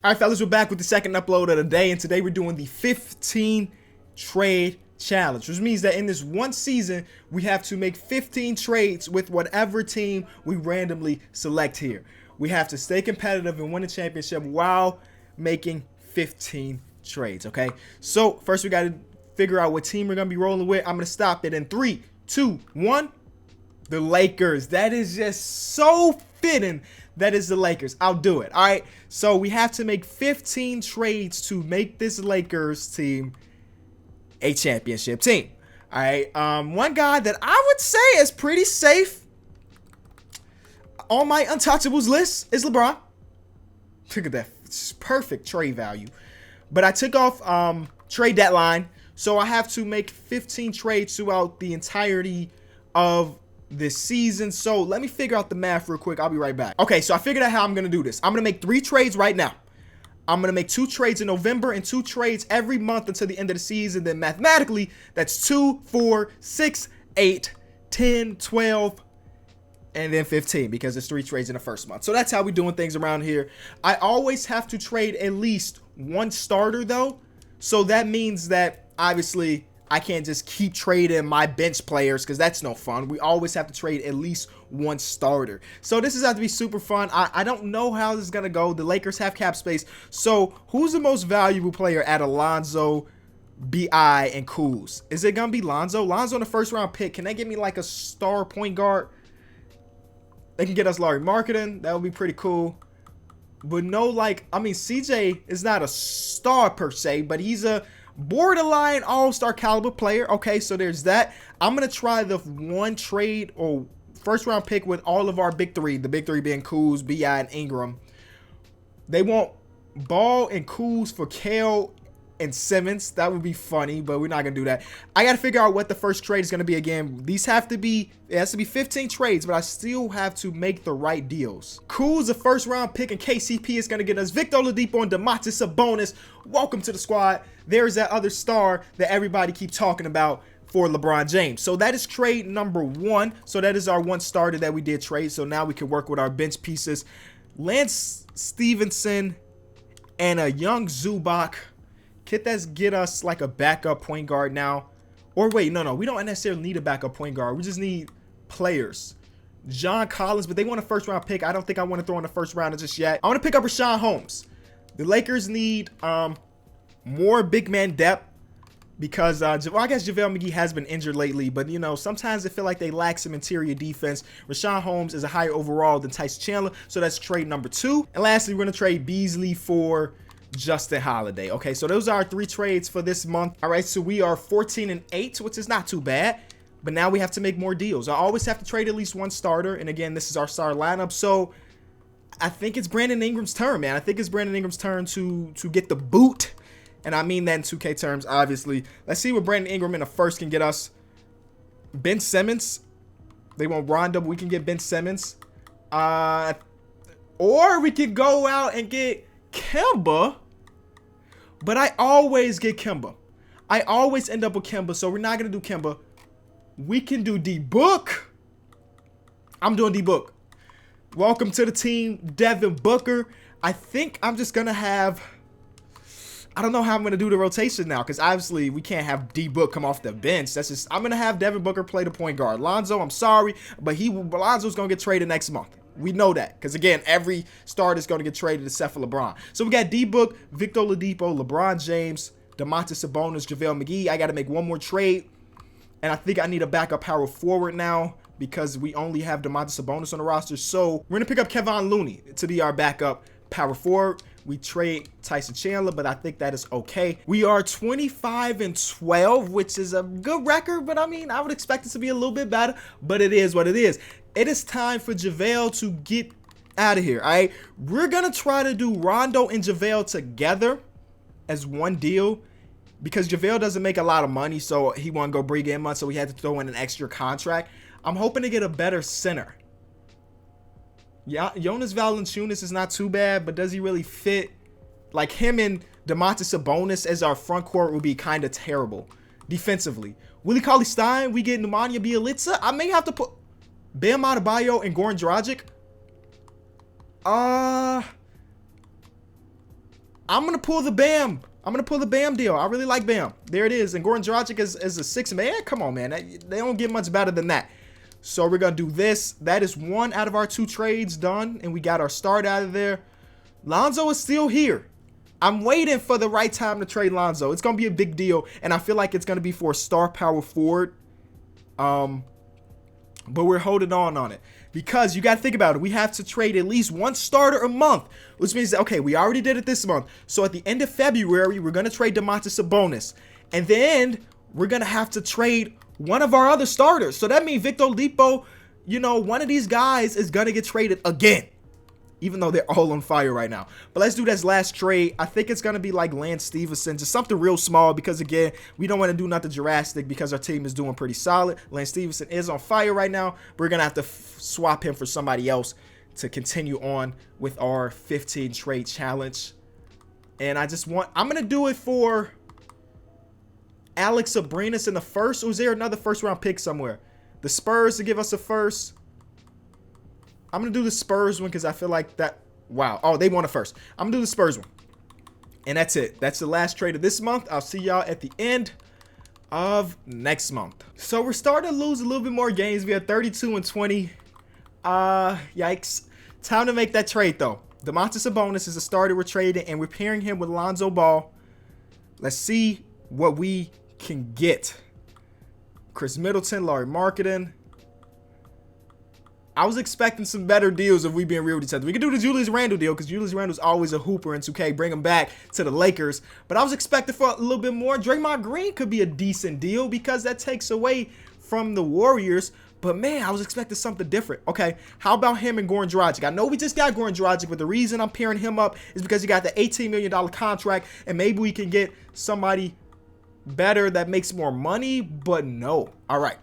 All right, fellas, we're back with the second upload of the day, and today we're doing the 15 trade challenge, which means that in this one season, we have to make 15 trades with whatever team we randomly select here. We have to stay competitive and win a championship while making 15 trades, okay? So first we got to figure out what team we're going to be rolling with. I'm going to stop it in 3, 2, 1. The Lakers. That is just so fitting. That is the Lakers. I'll do it. All right. So we have to make 15 trades to make this Lakers team a championship team. All right. One guy that I would say is pretty safe on my untouchables list is LeBron. Look at that. It's perfect trade value. But I took off trade deadline. So I have to make 15 trades throughout the entirety of this season. So let me figure out the math real quick. I'll be right back. Okay, so I figured out how I'm going to do this. I'm going to make 3 trades right now. I'm going to make 2 trades in November and 2 trades every month until the end of the season. Then mathematically, that's 2, 4, 6, 8, 10, 12, and then 15 because there's 3 trades in the first month. So that's how we're doing things around here. I always have to trade at least 1 starter though. So that means that obviously I can't just keep trading my bench players because that's no fun. We always have to trade at least 1 starter. So this is going to be super fun. I don't know how this is going to go. The Lakers have cap space. So who's the most valuable player at Alonzo, BI, and Kuz? Is it going to be Lonzo? Lonzo in the first round pick. Can they give me like a star point guard? They can get us Larry Marketing. That would be pretty cool. But no, like, I mean, CJ is not a star per se, but he's a borderline all-star caliber player. Okay, so there's that. I'm gonna try the 1 trade or first round pick with all of our big 3, the big 3 being Kuz, BI, and Ingram. They want Ball and Kuz for Kale and Simmons. That would be funny, but we're not gonna do that. I gotta figure out what the first trade is gonna be again. These have to be, it has to be 15 trades, but I still have to make the right deals. Kuz, a first round pick, and KCP is gonna get us Victor Oladipo and Domantas Sabonis. Welcome to the squad. There's that other star that everybody keeps talking about for LeBron James. So that is trade number 1. So that is our 1 starter that we did trade. So now we can work with our bench pieces. Lance Stevenson and a young Zubac. Get us like a backup point guard now. Or wait, no, we don't necessarily need a backup point guard. We just need players. John Collins, but they want a first round pick. I don't think I want to throw in the first round just yet. I want to pick up Rashawn Holmes. The Lakers need more big man depth because well, I guess JaVale McGee has been injured lately, but you know, sometimes I feel like they lack some interior defense. Rashawn Holmes is a higher overall than Tyson Chandler, so that's trade number 2. And lastly, we're going to trade Beasley for Justin Holiday. Okay, so those are our 3 trades for this month. All right, so we are 14-8, which is not too bad, but now we have to make more deals. I always have to trade at least 1 starter, and again, this is our star lineup, so I think it's Brandon Ingram's turn, man. I think it's Brandon Ingram's turn to get the boot, and I mean that in 2K terms, obviously. Let's see what Brandon Ingram in the first can get us. Ben Simmons. They want Rondo, but we can get Ben Simmons. Or we could go out and get Kemba. But I always get Kemba. I always end up with Kemba, so we're not going to do Kemba. We can do D-Book. I'm doing D-Book. Welcome to the team, Devin Booker. I think I'm just going to have, I don't know how I'm going to do the rotation now, because obviously we can't have D-Book come off the bench. That's just, I'm going to have Devin Booker play the point guard. Lonzo, I'm sorry, but Lonzo's going to get traded next month. We know that because, again, every starter is going to get traded except for LeBron. So we got D-Book, Victor Oladipo, LeBron James, Domantas Sabonis, JaVale McGee. I got to make 1 more trade, and I think I need a backup power forward now because we only have Domantas Sabonis on the roster. So we're going to pick up Kevon Looney to be our backup power forward. We trade Tyson Chandler, but I think that is okay. We are 25-12, which is a good record, but I mean, I would expect it to be a little bit better, but it is what it is. It is time for JaVale to get out of here, all right? We're going to try to do Rondo and JaVale together as 1 deal because JaVale doesn't make a lot of money, so he won't go bring in much, so we had to throw in an extra contract. I'm hoping to get a better center. Yeah, Jonas Valanciunas is not too bad, but does he really fit? Like him and Domantas Sabonis as our front court would be kind of terrible defensively. Willie Cauley-Stein, we get Nemanja Bjelica. I may have to put Bam Adebayo and Goran Dragic. I'm gonna pull the Bam. I'm gonna pull the Bam deal. I really like Bam. There it is. And Goran Dragic is a 6-man. Come on, man. They don't get much better than that. So we're gonna do this. That is 1 out of our 2 trades done, and we got our start out of there. Lonzo is still here. I'm waiting for the right time to trade Lonzo. It's gonna be a big deal, and I feel like it's gonna be for a star power forward. But we're holding on it because you got to think about it. We have to trade at least 1 starter a month, which means that, okay, we already did it this month. So at the end of February, we're going to trade Domantas Sabonis, and then we're going to have to trade one of our other starters. So that means Victor Oladipo, you know, one of these guys is going to get traded again, even though they're all on fire right now. But let's do this last trade. I think it's going to be like Lance Stevenson, just something real small because, again, we don't want to do nothing drastic because our team is doing pretty solid. Lance Stevenson is on fire right now. We're going to have to swap him for somebody else to continue on with our 15 trade challenge. And I'm going to do it for Alex Abrinas in the first. Or is there another first round pick somewhere? The Spurs to give us a first. I'm going to do the Spurs one because I feel like that. Wow. Oh, they won it first. I'm going to do the Spurs one. And that's it. That's the last trade of this month. I'll see y'all at the end of next month. So we're starting to lose a little bit more games. We had 32-20. Yikes. Time to make that trade, though. Domantas Sabonis is a starter we're trading, and we're pairing him with Lonzo Ball. Let's see what we can get. Chris Middleton, Lauri Markkanen. I was expecting some better deals if we being real with each other. We could do the Julius Randle deal because Julius Randle's always a hooper in 2K. Bring him back to the Lakers. But I was expecting for a little bit more. Draymond Green could be a decent deal because that takes away from the Warriors. But, man, I was expecting something different. Okay, how about him and Goran Dragic? I know we just got Goran Dragic, but the reason I'm pairing him up is because he got the $18 million contract, and maybe we can get somebody better that makes more money, but no. All right.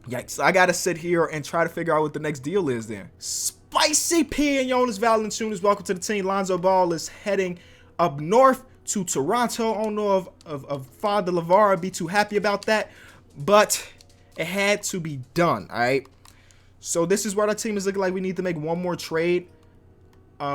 Yikes. I got to sit here and try to figure out what the next deal is then. Spicy P and Jonas Valanciunas, welcome to the team. Lonzo Ball is heading up north to Toronto. I don't know if Father LeVar would be too happy about that, but it had to be done, all right? So this is what our team is looking like. We need to make one more trade.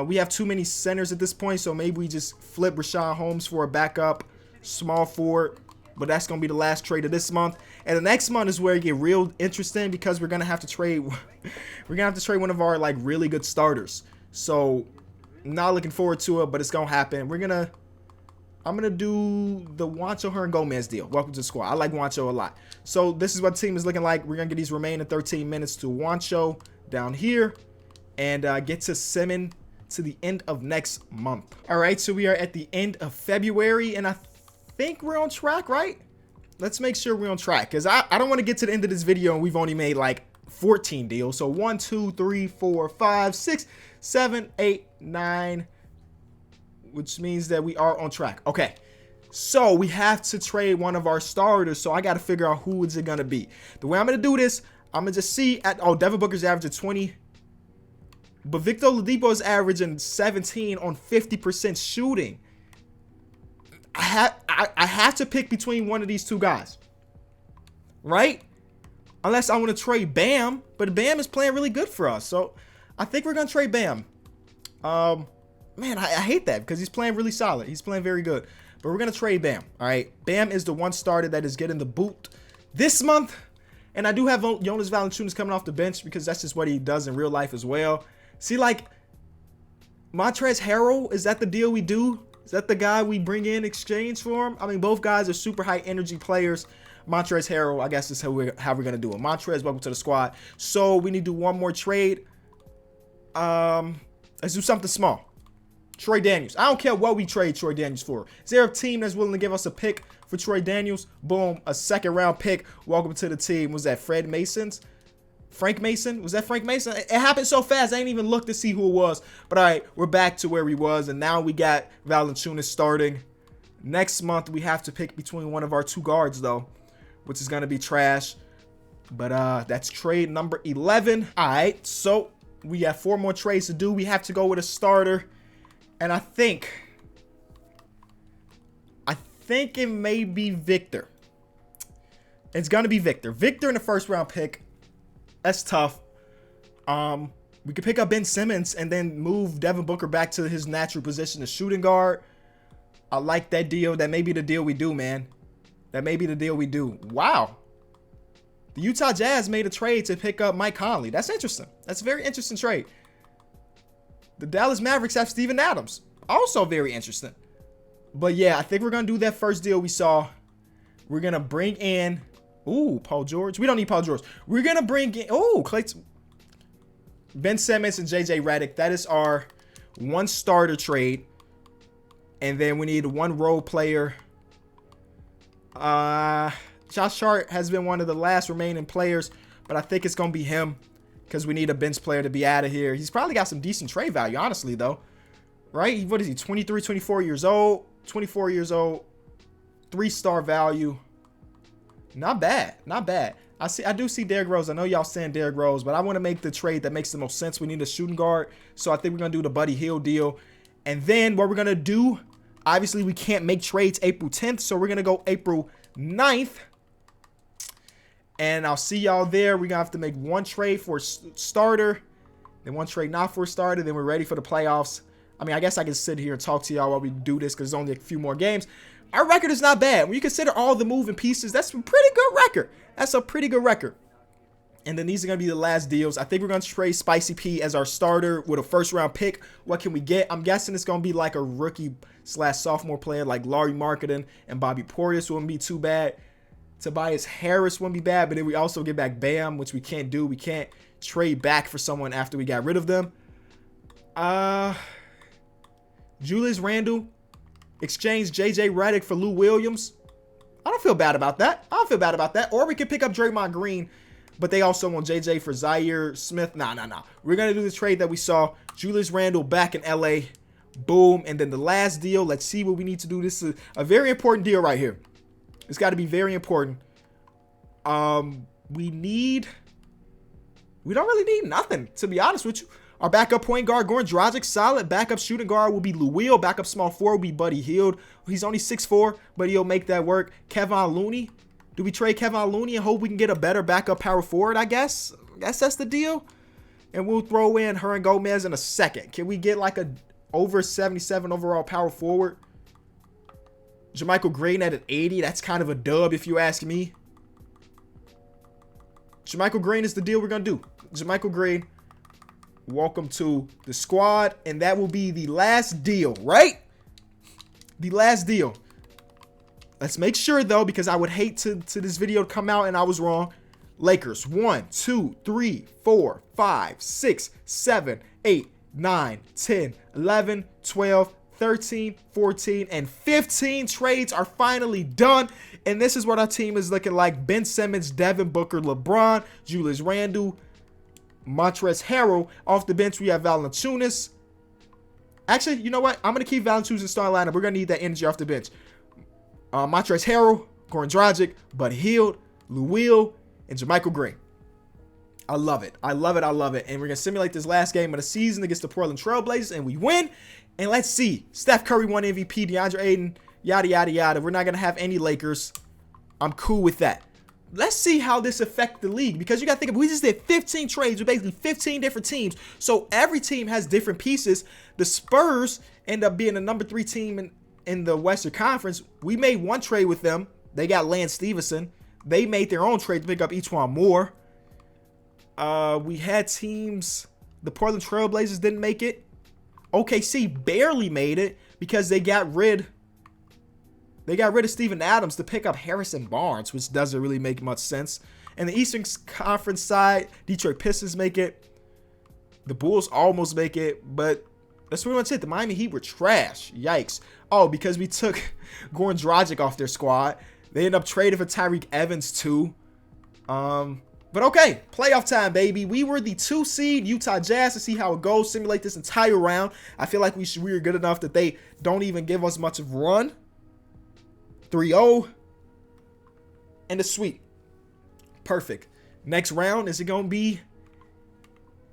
We have too many centers at this point, so maybe we just flip Rashawn Holmes for a backup small forward. But that's going to be the last trade of this month. And the next month is where it get real interesting because we're going to have to trade one of our like really good starters. So not looking forward to it, but it's going to happen. I'm going to do the Juancho Hernan-Gomez deal. Welcome to the squad. I like Juancho a lot. So this is what the team is looking like. We're going to get these remaining 13 minutes to Juancho down here and get to Simmons to the end of next month. All right, so we are at the end of February, and I think we're on track, right? Let's make sure we're on track because I don't want to get to the end of this video and we've only made like 14 deals. So 1, 2, 3, 4, 5, 6, 7, 8, 9, which means that we are on track. Okay, so we have to trade one of our starters. So I got to figure out who is it going to be. The way I'm going to do this, I'm going to just see Devin Booker's averaging 20. But Victor Oladipo is averaging 17 on 50% shooting. I have to pick between one of these two guys, right? Unless I want to trade Bam, but Bam is playing really good for us. So I think we're going to trade Bam. Man, I hate that because he's playing really solid. He's playing very good. But we're going to trade Bam, all right? Bam is the one starter that is getting the boot this month. And I do have Jonas Valanciunas coming off the bench because that's just what he does in real life as well. See, like, Montrezl Harrell, is that the deal we do? Is that the guy we bring in exchange for him? I mean, both guys are super high energy players. Montrezl Harrell, I guess is how we're going to do it. Montrezl, welcome to the squad. So we need to do one more trade. Let's do something small. Troy Daniels. I don't care what we trade Troy Daniels for. Is there a team that's willing to give us a pick for Troy Daniels? Boom, a second round pick. Welcome to the team. Was that Fred Mason's? Frank Mason? Was that Frank Mason? It happened so fast, I ain't even looked to see who it was. But all right, we're back to where we was, and now we got Valanciunas starting. Next month, we have to pick between one of our two guards, though, which is going to be trash. But that's trade number 11. All right, so we got 4 more trades to do. We have to go with a starter, and I think it may be Victor. It's going to be Victor. Victor in the first round pick. That's tough. We could pick up Ben Simmons and then move Devin Booker back to his natural position, the shooting guard. I like that deal. That may be the deal we do, man. That may be the deal we do. Wow. The Utah Jazz made a trade to pick up Mike Conley. That's interesting. That's a very interesting trade. The Dallas Mavericks have Steven Adams. Also very interesting. But yeah, I think we're going to do that first deal we saw. We're going to bring in... Ooh, Paul George. We don't need Paul George. We're going to bring in... Ooh, Ben Simmons and JJ Redick. That is our one starter trade. And then we need one role player. Josh Hart has been one of the last remaining players, but I think it's going to be him because we need a bench player to be out of here. He's probably got some decent trade value, honestly, though. Right? What is he? 23, 24 years old. 24 years old. 3-star value. Not bad. Not bad. I do see Derrick Rose. I know y'all saying Derrick Rose, but I want to make the trade that makes the most sense. We need a shooting guard. So I think we're going to do the Buddy Hield deal. And then what we're going to do, obviously we can't make trades April 10th. So we're going to go April 9th. And I'll see y'all there. We're going to have to make one trade for a starter. Then one trade not for a starter. Then we're ready for the playoffs. I mean, I guess I can sit here and talk to y'all while we do this because there's only a few more games. Our record is not bad. When you consider all the moving pieces, that's a pretty good record. That's a pretty good record. And then these are going to be the last deals. I think we're going to trade Spicy P as our starter with a first-round pick. What can we get? I'm guessing it's going to be like a rookie/sophomore player like Larry Marketing and Bobby Portis. Wouldn't be too bad. Tobias Harris wouldn't be bad. But then we also get back Bam, which we can't do. We can't trade back for someone after we got rid of them. Julius Randle. Exchange JJ Redick for Lou Williams. I don't feel bad about that. Or we could pick up Draymond Green, but they also want JJ for Zaire Smith. Nah. We're going to do the trade that we saw. Julius Randle back in LA. Boom. And then the last deal. Let's see what we need to do. This is a very important deal right here. It's got to be very important. We don't really need nothing, to be honest with you. Our backup point guard, Goran Dragic, solid. Backup shooting guard will be Lou Will. Backup small forward will be Buddy Hield. He's only 6'4", but he'll make that work. Kevon Looney. Do we trade Kevon Looney and hope we can get a better backup power forward, I guess? I guess that's the deal. And we'll throw in Hernan Gomez in a second. Can we get like a over 77 overall power forward? JaMychal Green at an 80. That's kind of a dub if you ask me. JaMychal Green is the deal we're going to do. JaMychal Green. Welcome to the squad. And that will be the last deal, right? The last deal. Let's make sure, though, because I would hate to this video to come out and I was wrong. Lakers, 1, 2, 3, 4, 5, 6, 7, 8, 9, 10, 11, 12, 13, 14, and 15 trades are finally done. And this is what our team is looking like. Ben Simmons, Devin Booker, LeBron, Julius Randle, Montrezl Harrell. Off the bench, we have Valanciunas. Actually, you know what? I'm going to keep Valanciunas in starting lineup. We're going to need that energy off the bench. Montrezl Harrell, Goran Dragic, Buddy Hield, Lou Will, and JaMychal Green. I love it. And we're going to simulate this last game of the season against the Portland Trail Blazers, and we win. And let's see. Steph Curry won MVP, DeAndre Ayton, yada, yada, yada. We're not going to have any Lakers. I'm cool with that. Let's see how this affects the league, because you got to think of, we just did 15 trades with basically 15 different teams. So every team has different pieces. The Spurs end up being the number 3 team in the Western Conference. We made one trade with them. They got Lance Stevenson. They made their own trade to pick up E'Twaun Moore. We had teams. The Portland Trail Blazers didn't make it. OKC barely made it because they got rid of Steven Adams to pick up Harrison Barnes, which doesn't really make much sense. And the Eastern Conference side, Detroit Pistons make it. The Bulls almost make it, but that's pretty much it. The Miami Heat were trash. Yikes. Oh, because we took Goran Dragic off their squad. They ended up trading for Tyreke Evans too. But okay, playoff time, baby. We were the 2 seed Utah Jazz. To see how it goes, simulate this entire round. I feel like we were good enough that they don't even give us much of a run. 3-0 and a sweep. Perfect. Next round, is it going to be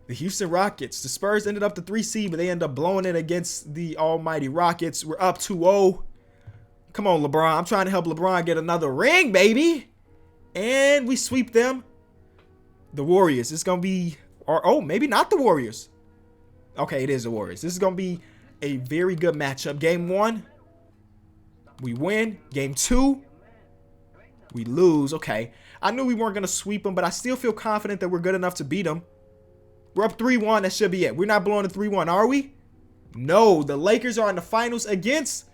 the Houston Rockets? The Spurs ended up the 3 seed, but they ended up blowing it against the almighty Rockets. We're up 2-0. Come on, LeBron. I'm trying to help LeBron get another ring, baby. And we sweep them. The Warriors. It's going to be, or maybe not the Warriors. Okay, it is the Warriors. This is going to be a very good matchup. Game 1. we win. Game 2, we lose. Okay. I knew we weren't going to sweep them, but I still feel confident that we're good enough to beat them. We're up 3-1. That should be it. We're not blowing a 3-1, are we? No. The Lakers are in the finals against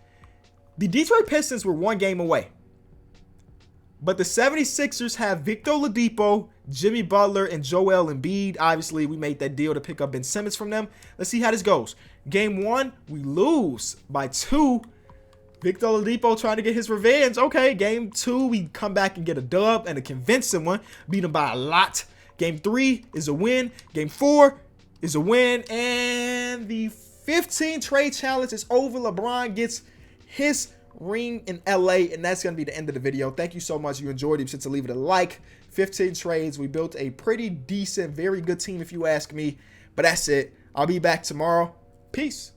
the Detroit Pistons. We're 1 game away. But the 76ers have Victor Oladipo, Jimmy Butler, and Joel Embiid. Obviously, we made that deal to pick up Ben Simmons from them. Let's see how this goes. Game 1, we lose by 2. Victor Oladipo trying to get his revenge. Okay, game 2, we come back and get a dub and a convincing one. Beat him by a lot. Game 3 is a win. Game 4 is a win. And the 15 trade challenge is over. LeBron gets his ring in LA, and that's going to be the end of the video. Thank you so much. If you enjoyed it, be sure to leave it a like. 15 trades. We built a pretty decent, very good team if you ask me. But that's it. I'll be back tomorrow. Peace.